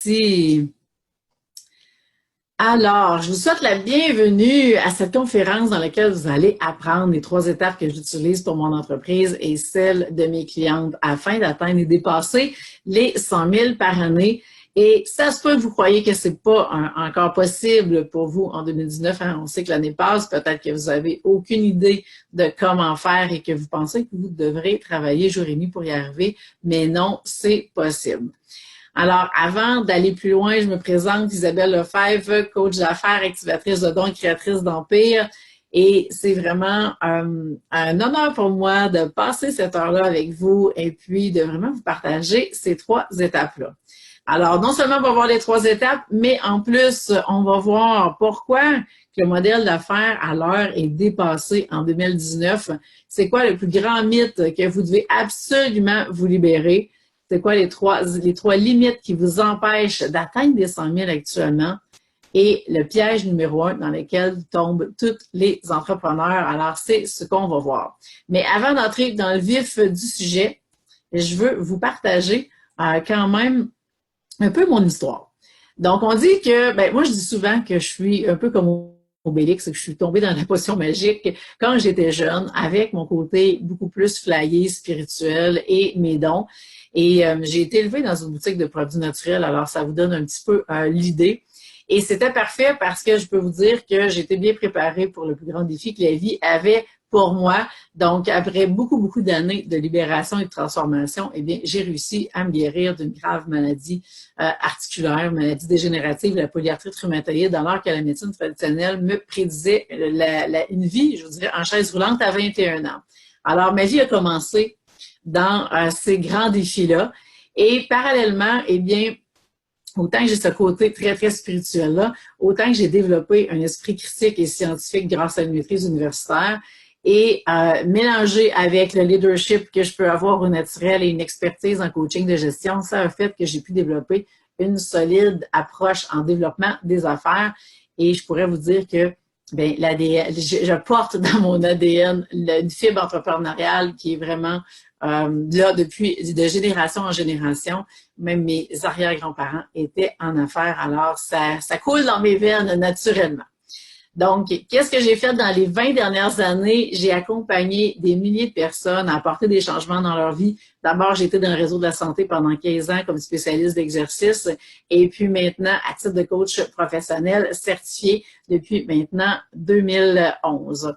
parti. Alors, je vous souhaite la bienvenue à cette conférence dans laquelle vous allez apprendre les 3 étapes que j'utilise pour mon entreprise et celles de mes clientes afin d'atteindre et dépasser les 100 000 par année. Et ça se peut que vous croyez que c'est pas encore possible pour vous en 2019. Hein? On sait que l'année passe, peut-être que vous avez aucune idée de comment faire et que vous pensez que vous devrez travailler jour et nuit pour y arriver, mais non, c'est possible. Alors, avant d'aller plus loin, je me présente Isabelle Lefebvre, coach d'affaires, activatrice de dons et créatrice d'empire. Et c'est vraiment un honneur pour moi de passer cette heure-là avec vous et puis de vraiment vous partager ces 3 étapes-là. Alors, non seulement on va voir les 3 étapes, mais en plus, on va voir pourquoi que le modèle d'affaires à l'heure est dépassé en 2019. C'est quoi le plus grand mythe que vous devez absolument vous libérer? C'est quoi les trois limites qui vous empêchent d'atteindre des 100 000 actuellement? Et le piège numéro 1 dans lequel tombent tous les entrepreneurs. Alors, c'est ce qu'on va voir. Mais avant d'entrer dans le vif du sujet, je veux vous partager quand même un peu mon histoire. Donc, on dit que, moi, je dis souvent que je suis un peu comme Obélix, que je suis tombée dans la potion magique quand j'étais jeune, avec mon côté beaucoup plus flyé, spirituel et mes dons. Et j'ai été élevée dans une boutique de produits naturels, alors ça vous donne un petit peu l'idée. Et c'était parfait parce que je peux vous dire que j'étais bien préparée pour le plus grand défi que la vie avait pour moi. Donc, après beaucoup d'années de libération et de transformation, eh bien, j'ai réussi à me guérir d'une grave maladie articulaire, maladie dégénérative, la polyarthrite rhumatoïde, alors que la médecine traditionnelle me prédisait une vie, je vous dirais, en chaise roulante à 21 ans. Alors, ma vie a commencé dans ces grands défis-là. Et parallèlement, eh bien, autant que j'ai ce côté très spirituel-là, autant que j'ai développé un esprit critique et scientifique grâce à une maîtrise universitaire et mélangé avec le leadership que je peux avoir au naturel et une expertise en coaching de gestion, ça a fait que j'ai pu développer une solide approche en développement des affaires. Et je pourrais vous dire que l'ADN, je porte dans mon ADN une fibre entrepreneuriale qui est vraiment là depuis de génération en génération. Même mes arrière-grands-parents étaient en affaires, alors ça coule dans mes veines naturellement. Donc, qu'est-ce que j'ai fait dans les 20 dernières années? J'ai accompagné des milliers de personnes à apporter des changements dans leur vie. D'abord, j'ai été dans le réseau de la santé pendant 15 ans comme spécialiste d'exercice et puis maintenant, à titre de coach professionnel certifié depuis maintenant 2011.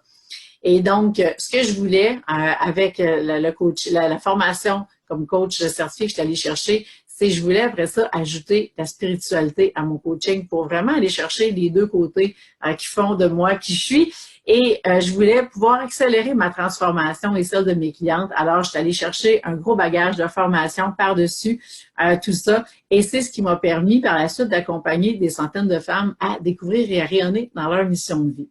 Et donc, ce que je voulais avec le coach, la formation comme coach certifié que je suis allée chercher, c'est que je voulais après ça ajouter la spiritualité à mon coaching pour vraiment aller chercher les 2 côtés qui font de moi qui je suis. Et je voulais pouvoir accélérer ma transformation et celle de mes clientes. Alors, je suis allée chercher un gros bagage de formation par-dessus tout ça. Et c'est ce qui m'a permis par la suite d'accompagner des centaines de femmes à découvrir et à rayonner dans leur mission de vie.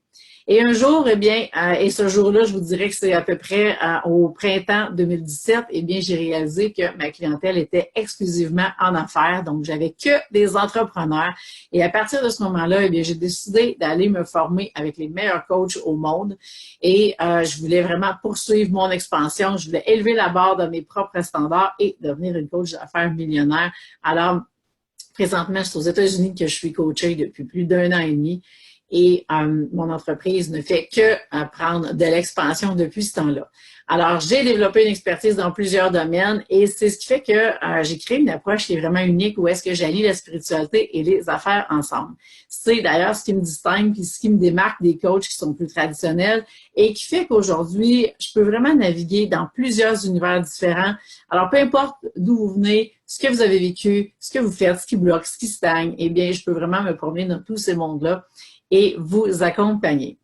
Et un jour, eh bien, et ce jour-là, je vous dirais que c'est à peu près au printemps 2017, eh bien, j'ai réalisé que ma clientèle était exclusivement en affaires, donc j'avais que des entrepreneurs. Et à partir de ce moment-là, eh bien, j'ai décidé d'aller me former avec les meilleurs coachs au monde. Et je voulais vraiment poursuivre mon expansion. Je voulais élever la barre de mes propres standards et devenir une coach d'affaires millionnaire. Alors, présentement, c'est aux États-Unis que je suis coachée depuis plus d'1 an et demi. Et mon entreprise ne fait que prendre de l'expansion depuis ce temps-là. Alors, j'ai développé une expertise dans plusieurs domaines et c'est ce qui fait que j'ai créé une approche qui est vraiment unique où est-ce que j'allie la spiritualité et les affaires ensemble. C'est d'ailleurs ce qui me distingue puis ce qui me démarque des coachs qui sont plus traditionnels et qui fait qu'aujourd'hui, je peux vraiment naviguer dans plusieurs univers différents. Alors, peu importe d'où vous venez, ce que vous avez vécu, ce que vous faites, ce qui bloque, ce qui stagne, eh bien, je peux vraiment me promener dans tous ces mondes-là et vous accompagner.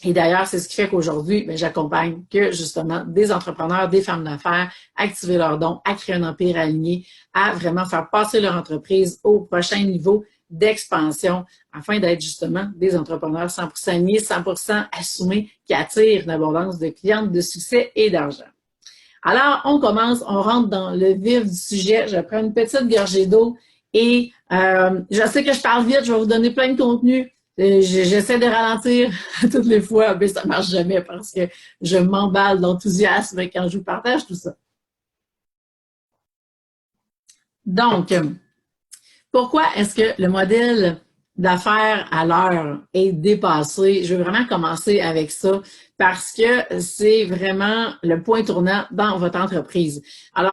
Et d'ailleurs, c'est ce qui fait qu'aujourd'hui, j'accompagne que justement des entrepreneurs, des femmes d'affaires, à activer leurs dons, à créer un empire aligné, à vraiment faire passer leur entreprise au prochain niveau d'expansion afin d'être justement des entrepreneurs 100% alignés, 100% assumés qui attirent une abondance de clientes, de succès et d'argent. Alors, on commence, on rentre dans le vif du sujet. Je prends une petite gorgée d'eau et je sais que je parle vite, je vais vous donner plein de contenu. J'essaie de ralentir toutes les fois, mais ça marche jamais parce que je m'emballe d'enthousiasme quand je vous partage tout ça. Donc, Pourquoi est-ce que le modèle d'affaires à l'heure est dépassé? Je veux vraiment commencer avec ça parce que c'est vraiment le point tournant dans votre entreprise. Alors,